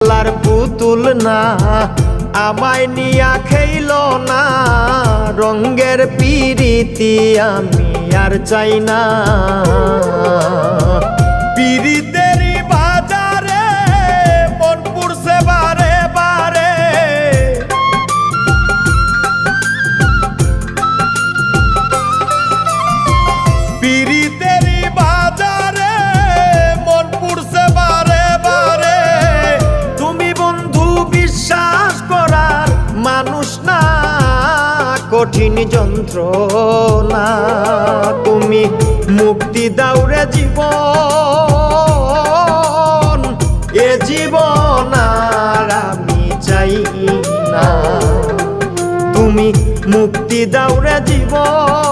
লার পুতুল না আমায় নিয়া খেইল না রঙ্গের পিরিতি আমি আর চাই না পিরিতেরই বাজারে মন পুরছে বারে বারে পিরিতেরই বাজারে মন পুরছে বারে বারে তুমি বন্ধু বিশ্বাস করার মানুষ না কঠিন যন্ত্রণা তুমি মুক্তি দাও রে জীবন এ জীবন আর আমি চাই না তুমি মুক্তি দাও রে জীবন